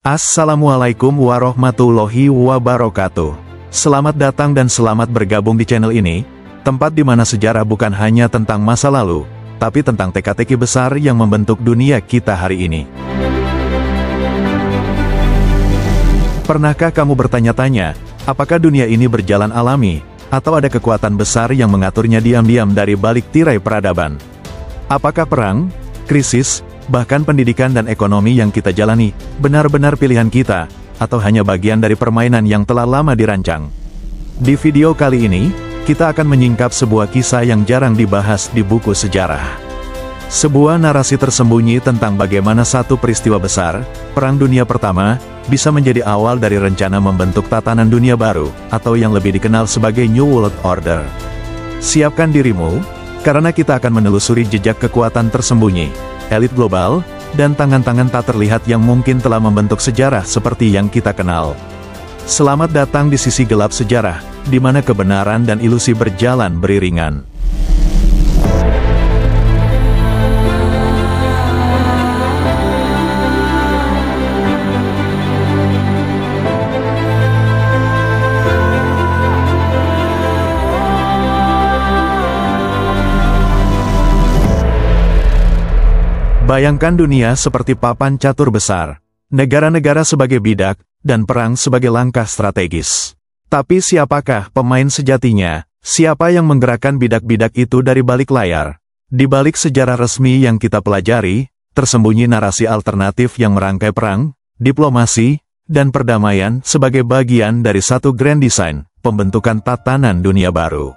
Assalamualaikum warahmatullahi wabarakatuh. Selamat datang dan selamat bergabung di channel ini, tempat di mana sejarah bukan hanya tentang masa lalu, tapi tentang teka-teki besar yang membentuk dunia kita hari ini. Pernahkah kamu bertanya-tanya, apakah dunia ini berjalan alami, atau ada kekuatan besar yang mengaturnya diam-diam dari balik tirai peradaban? Apakah perang, krisis, bahkan pendidikan dan ekonomi yang kita jalani, benar-benar pilihan kita, atau hanya bagian dari permainan yang telah lama dirancang? Di video kali ini, kita akan menyingkap sebuah kisah yang jarang dibahas di buku sejarah. Sebuah narasi tersembunyi tentang bagaimana satu peristiwa besar, Perang Dunia Pertama, bisa menjadi awal dari rencana membentuk tatanan dunia baru, atau yang lebih dikenal sebagai New World Order. Siapkan dirimu, karena kita akan menelusuri jejak kekuatan tersembunyi, elit global, dan tangan-tangan tak terlihat yang mungkin telah membentuk sejarah seperti yang kita kenal. Selamat datang di sisi gelap sejarah, di mana kebenaran dan ilusi berjalan beriringan. Bayangkan dunia seperti papan catur besar, negara-negara sebagai bidak, dan perang sebagai langkah strategis. Tapi siapakah pemain sejatinya? Siapa yang menggerakkan bidak-bidak itu dari balik layar? Di balik sejarah resmi yang kita pelajari, tersembunyi narasi alternatif yang merangkai perang, diplomasi, dan perdamaian sebagai bagian dari satu grand design, pembentukan tatanan dunia baru.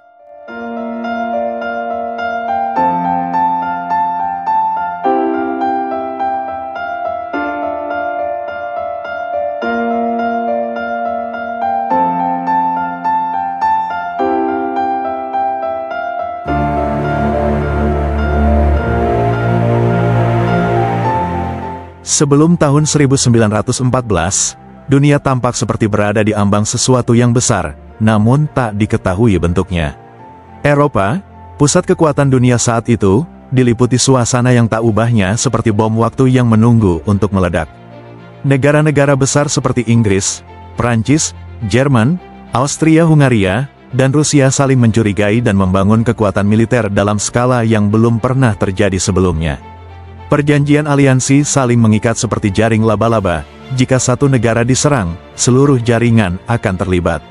Sebelum tahun 1914, dunia tampak seperti berada di ambang sesuatu yang besar, namun tak diketahui bentuknya. Eropa, pusat kekuatan dunia saat itu, diliputi suasana yang tak ubahnya seperti bom waktu yang menunggu untuk meledak. Negara-negara besar seperti Inggris, Prancis, Jerman, Austria-Hungaria, dan Rusia saling mencurigai dan membangun kekuatan militer dalam skala yang belum pernah terjadi sebelumnya. Perjanjian aliansi saling mengikat seperti jaring laba-laba, jika satu negara diserang, seluruh jaringan akan terlibat.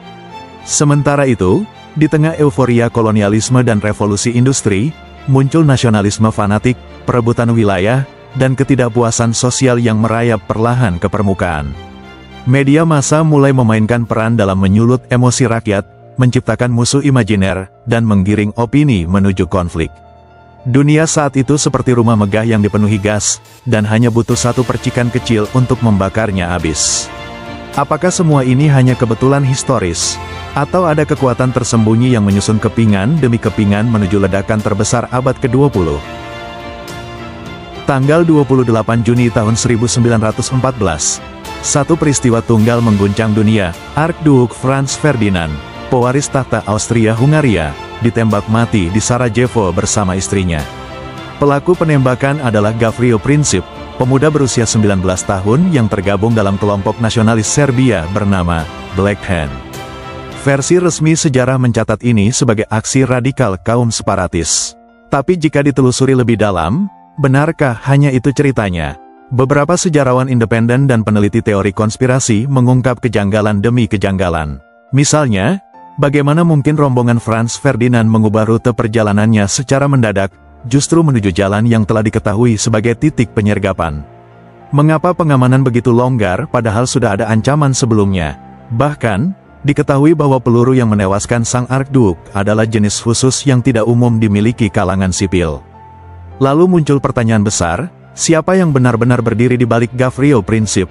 Sementara itu, di tengah euforia kolonialisme dan revolusi industri, muncul nasionalisme fanatik, perebutan wilayah, dan ketidakpuasan sosial yang merayap perlahan ke permukaan. Media massa mulai memainkan peran dalam menyulut emosi rakyat, menciptakan musuh imajiner, dan menggiring opini menuju konflik. Dunia saat itu seperti rumah megah yang dipenuhi gas, dan hanya butuh satu percikan kecil untuk membakarnya habis. Apakah semua ini hanya kebetulan historis? Atau ada kekuatan tersembunyi yang menyusun kepingan demi kepingan menuju ledakan terbesar abad ke-20? Tanggal 28 Juni tahun 1914, satu peristiwa tunggal mengguncang dunia. Archduke Franz Ferdinand, pewaris tahta Austria-Hungaria, ditembak mati di Sarajevo bersama istrinya. Pelaku penembakan adalah Gavrilo Princip, pemuda berusia 19 tahun yang tergabung dalam kelompok nasionalis Serbia bernama Black Hand. Versi resmi sejarah mencatat ini sebagai aksi radikal kaum separatis. Tapi jika ditelusuri lebih dalam, benarkah hanya itu ceritanya? Beberapa sejarawan independen dan peneliti teori konspirasi mengungkap kejanggalan demi kejanggalan. Misalnya, bagaimana mungkin rombongan Franz Ferdinand mengubah rute perjalanannya secara mendadak, justru menuju jalan yang telah diketahui sebagai titik penyergapan? Mengapa pengamanan begitu longgar padahal sudah ada ancaman sebelumnya? Bahkan, diketahui bahwa peluru yang menewaskan sang Archduke adalah jenis khusus yang tidak umum dimiliki kalangan sipil. Lalu muncul pertanyaan besar, siapa yang benar-benar berdiri di balik Gavrilo Princip?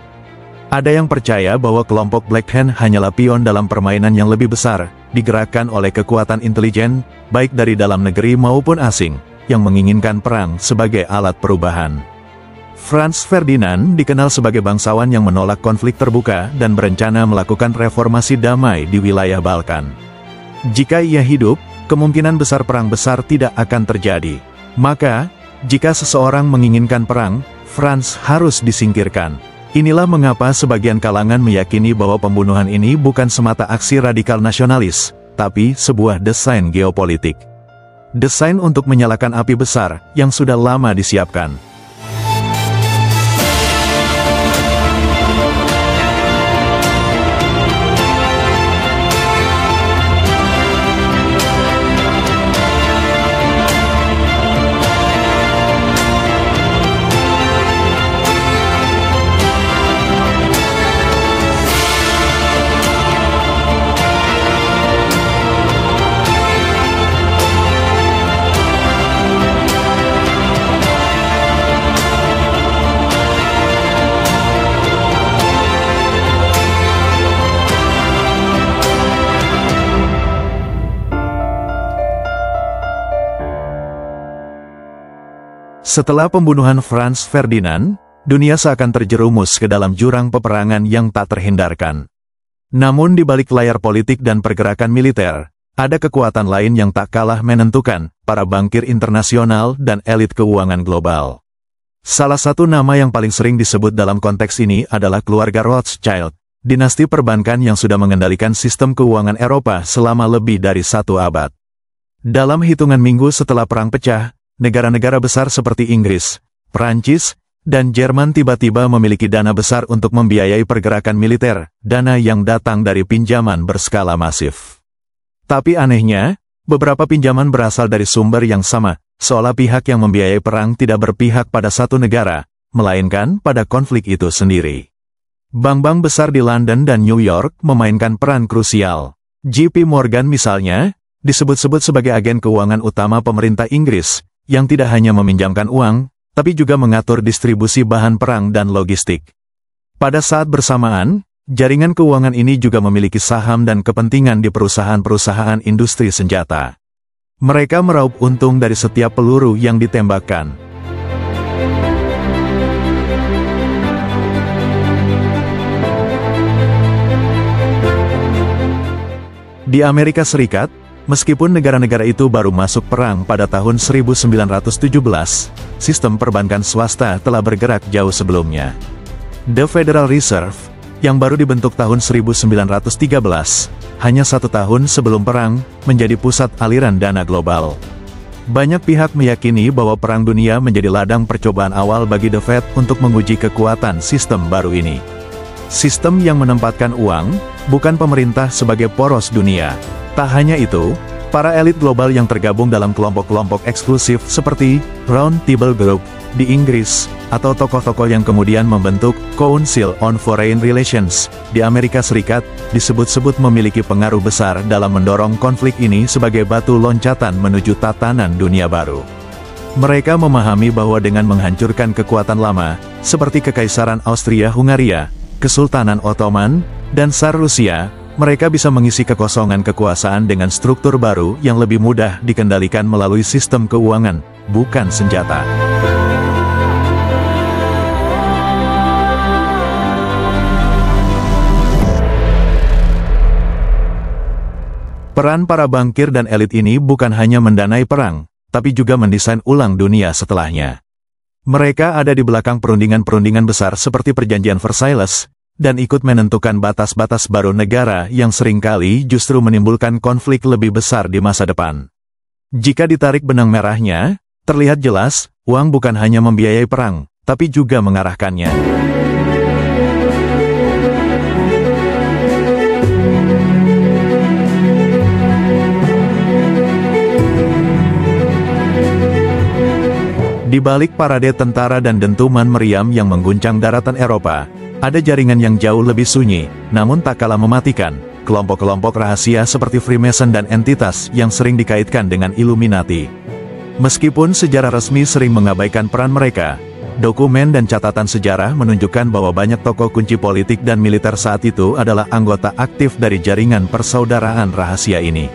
Ada yang percaya bahwa kelompok Black Hand hanyalah pion dalam permainan yang lebih besar, digerakkan oleh kekuatan intelijen, baik dari dalam negeri maupun asing, yang menginginkan perang sebagai alat perubahan. Franz Ferdinand dikenal sebagai bangsawan yang menolak konflik terbuka dan berencana melakukan reformasi damai di wilayah Balkan. Jika ia hidup, kemungkinan besar perang besar tidak akan terjadi. Maka, jika seseorang menginginkan perang, Franz harus disingkirkan. Inilah mengapa sebagian kalangan meyakini bahwa pembunuhan ini bukan semata aksi radikal nasionalis, tapi sebuah desain geopolitik. Desain untuk menyalakan api besar yang sudah lama disiapkan. Setelah pembunuhan Franz Ferdinand, dunia seakan terjerumus ke dalam jurang peperangan yang tak terhindarkan. Namun di balik layar politik dan pergerakan militer, ada kekuatan lain yang tak kalah menentukan, para bankir internasional dan elit keuangan global. Salah satu nama yang paling sering disebut dalam konteks ini adalah keluarga Rothschild, dinasti perbankan yang sudah mengendalikan sistem keuangan Eropa selama lebih dari 1 abad. Dalam hitungan minggu setelah perang pecah, negara-negara besar seperti Inggris, Prancis, dan Jerman tiba-tiba memiliki dana besar untuk membiayai pergerakan militer, dana yang datang dari pinjaman berskala masif. Tapi anehnya, beberapa pinjaman berasal dari sumber yang sama, seolah pihak yang membiayai perang tidak berpihak pada satu negara, melainkan pada konflik itu sendiri. Bank-bank besar di London dan New York memainkan peran krusial. JP Morgan misalnya, disebut-sebut sebagai agen keuangan utama pemerintah Inggris, yang tidak hanya meminjamkan uang, tapi juga mengatur distribusi bahan perang dan logistik. Pada saat bersamaan, jaringan keuangan ini juga memiliki saham dan kepentingan di perusahaan-perusahaan industri senjata. Mereka meraup untung dari setiap peluru yang ditembakkan. Di Amerika Serikat, meskipun negara-negara itu baru masuk perang pada tahun 1917, sistem perbankan swasta telah bergerak jauh sebelumnya. The Federal Reserve, yang baru dibentuk tahun 1913, hanya 1 tahun sebelum perang, menjadi pusat aliran dana global. Banyak pihak meyakini bahwa Perang Dunia menjadi ladang percobaan awal bagi The Fed untuk menguji kekuatan sistem baru ini. Sistem yang menempatkan uang, bukan pemerintah sebagai poros dunia. Tak hanya itu, para elit global yang tergabung dalam kelompok-kelompok eksklusif seperti Round Table Group di Inggris, atau tokoh-tokoh yang kemudian membentuk Council on Foreign Relations di Amerika Serikat, disebut-sebut memiliki pengaruh besar dalam mendorong konflik ini sebagai batu loncatan menuju tatanan dunia baru. Mereka memahami bahwa dengan menghancurkan kekuatan lama, seperti Kekaisaran Austria-Hungaria, Kesultanan Ottoman, dan Tsar Rusia, mereka bisa mengisi kekosongan kekuasaan dengan struktur baru yang lebih mudah dikendalikan melalui sistem keuangan, bukan senjata. Peran para bankir dan elit ini bukan hanya mendanai perang, tapi juga mendesain ulang dunia setelahnya. Mereka ada di belakang perundingan-perundingan besar seperti Perjanjian Versailles, dan ikut menentukan batas-batas baru negara yang seringkali justru menimbulkan konflik lebih besar di masa depan. Jika ditarik benang merahnya, terlihat jelas, uang bukan hanya membiayai perang, tapi juga mengarahkannya. Di balik parade tentara dan dentuman meriam yang mengguncang daratan Eropa, ada jaringan yang jauh lebih sunyi, namun tak kalah mematikan, kelompok-kelompok rahasia seperti Freemason dan entitas yang sering dikaitkan dengan Illuminati. Meskipun sejarah resmi sering mengabaikan peran mereka, dokumen dan catatan sejarah menunjukkan bahwa banyak tokoh kunci politik dan militer saat itu adalah anggota aktif dari jaringan persaudaraan rahasia ini.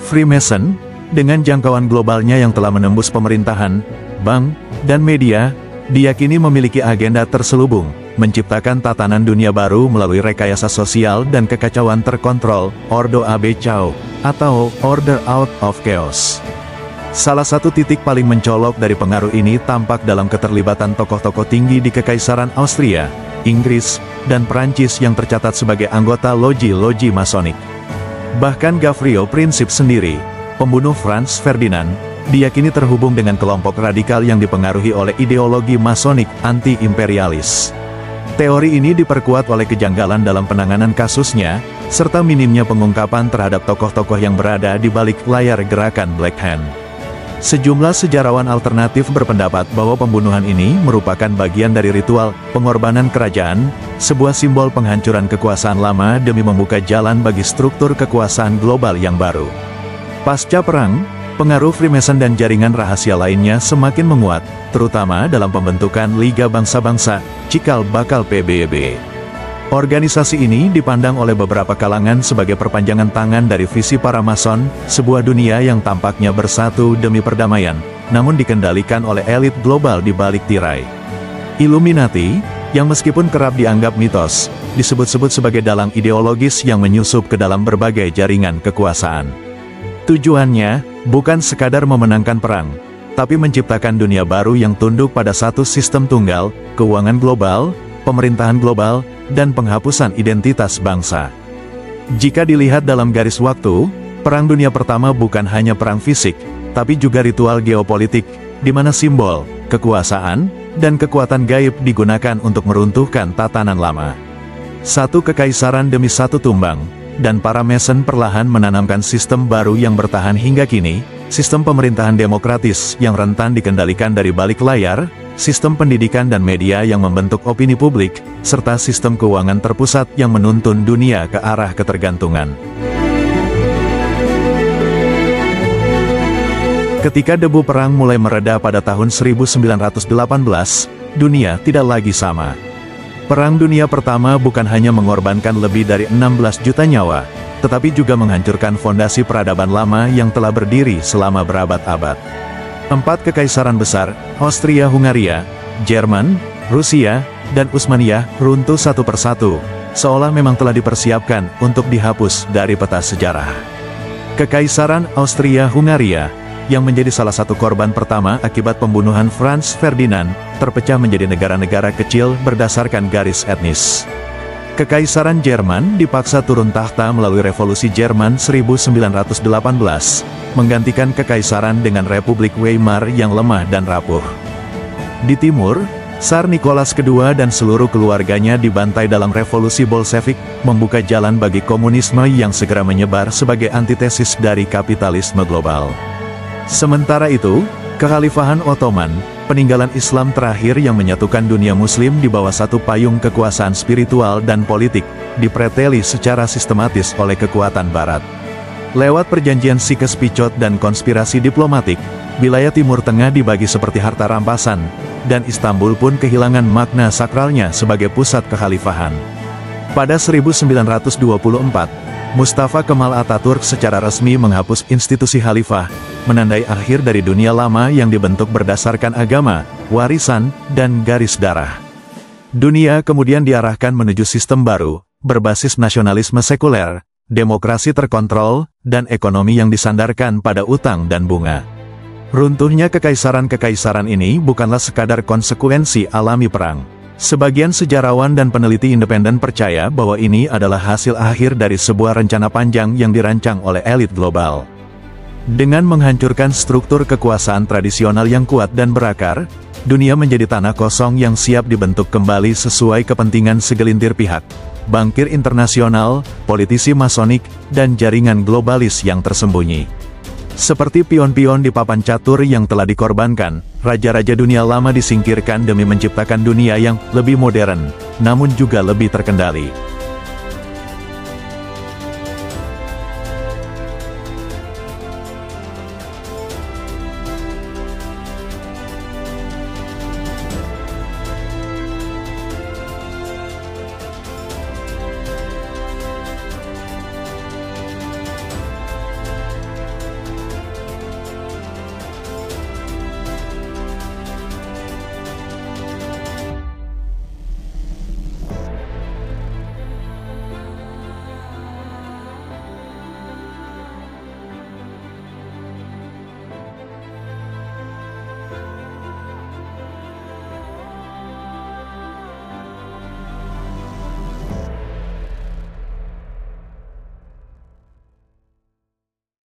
Freemason, dengan jangkauan globalnya yang telah menembus pemerintahan, bank, dan media, diyakini memiliki agenda terselubung, menciptakan tatanan dunia baru melalui rekayasa sosial dan kekacauan terkontrol, Ordo Ab Chao, atau Order Out of Chaos. Salah satu titik paling mencolok dari pengaruh ini tampak dalam keterlibatan tokoh-tokoh tinggi di Kekaisaran Austria, Inggris, dan Prancis yang tercatat sebagai anggota loji-loji Masonik. Bahkan Gavriel Princip sendiri, pembunuh Franz Ferdinand, diyakini terhubung dengan kelompok radikal yang dipengaruhi oleh ideologi Masonik anti-imperialis. Teori ini diperkuat oleh kejanggalan dalam penanganan kasusnya, serta minimnya pengungkapan terhadap tokoh-tokoh yang berada di balik layar gerakan Black Hand. Sejumlah sejarawan alternatif berpendapat bahwa pembunuhan ini merupakan bagian dari ritual pengorbanan kerajaan, sebuah simbol penghancuran kekuasaan lama demi membuka jalan bagi struktur kekuasaan global yang baru. Pasca perang, pengaruh Freemason dan jaringan rahasia lainnya semakin menguat, terutama dalam pembentukan Liga Bangsa-Bangsa, cikal bakal PBB. Organisasi ini dipandang oleh beberapa kalangan sebagai perpanjangan tangan dari visi para Mason, sebuah dunia yang tampaknya bersatu demi perdamaian, namun dikendalikan oleh elit global di balik tirai. Illuminati, yang meskipun kerap dianggap mitos, disebut-sebut sebagai dalang ideologis yang menyusup ke dalam berbagai jaringan kekuasaan. Tujuannya, bukan sekadar memenangkan perang, tapi menciptakan dunia baru yang tunduk pada satu sistem tunggal, keuangan global, pemerintahan global, dan penghapusan identitas bangsa. Jika dilihat dalam garis waktu, Perang Dunia Pertama bukan hanya perang fisik, tapi juga ritual geopolitik, di mana simbol, kekuasaan, dan kekuatan gaib digunakan untuk meruntuhkan tatanan lama. Satu kekaisaran demi satu tumbang, dan para Mason perlahan menanamkan sistem baru yang bertahan hingga kini, sistem pemerintahan demokratis yang rentan dikendalikan dari balik layar, sistem pendidikan dan media yang membentuk opini publik, serta sistem keuangan terpusat yang menuntun dunia ke arah ketergantungan. Ketika debu perang mulai mereda pada tahun 1918, dunia tidak lagi sama. Perang Dunia Pertama bukan hanya mengorbankan lebih dari 16 juta nyawa, tetapi juga menghancurkan fondasi peradaban lama yang telah berdiri selama berabad-abad. 4 kekaisaran besar, Austria-Hungaria, Jerman, Rusia, dan Utsmaniyah, runtuh satu persatu, seolah memang telah dipersiapkan untuk dihapus dari peta sejarah. Kekaisaran Austria-Hungaria, yang menjadi salah satu korban pertama akibat pembunuhan Franz Ferdinand, terpecah menjadi negara-negara kecil berdasarkan garis etnis. Kekaisaran Jerman dipaksa turun tahta melalui Revolusi Jerman 1918, menggantikan kekaisaran dengan Republik Weimar yang lemah dan rapuh. Di timur, Tsar Nicholas II dan seluruh keluarganya dibantai dalam Revolusi Bolshevik, membuka jalan bagi komunisme yang segera menyebar sebagai antitesis dari kapitalisme global. Sementara itu, Kekhalifahan Ottoman, peninggalan Islam terakhir yang menyatukan dunia Muslim di bawah satu payung kekuasaan spiritual dan politik, dipreteli secara sistematis oleh kekuatan Barat. Lewat perjanjian Sykes-Picot dan konspirasi diplomatik, wilayah Timur Tengah dibagi seperti harta rampasan, dan Istanbul pun kehilangan makna sakralnya sebagai pusat kekhalifahan. Pada 1924, Mustafa Kemal Atatürk secara resmi menghapus institusi khalifah, menandai akhir dari dunia lama yang dibentuk berdasarkan agama, warisan, dan garis darah. Dunia kemudian diarahkan menuju sistem baru, berbasis nasionalisme sekuler, demokrasi terkontrol, dan ekonomi yang disandarkan pada utang dan bunga. Runtuhnya kekaisaran-kekaisaran ini bukanlah sekadar konsekuensi alami perang. Sebagian sejarawan dan peneliti independen percaya bahwa ini adalah hasil akhir dari sebuah rencana panjang yang dirancang oleh elit global. Dengan menghancurkan struktur kekuasaan tradisional yang kuat dan berakar, dunia menjadi tanah kosong yang siap dibentuk kembali sesuai kepentingan segelintir pihak. Bankir internasional, politisi masonik, dan jaringan globalis yang tersembunyi. Seperti pion-pion di papan catur yang telah dikorbankan, raja-raja dunia lama disingkirkan demi menciptakan dunia yang lebih modern, namun juga lebih terkendali.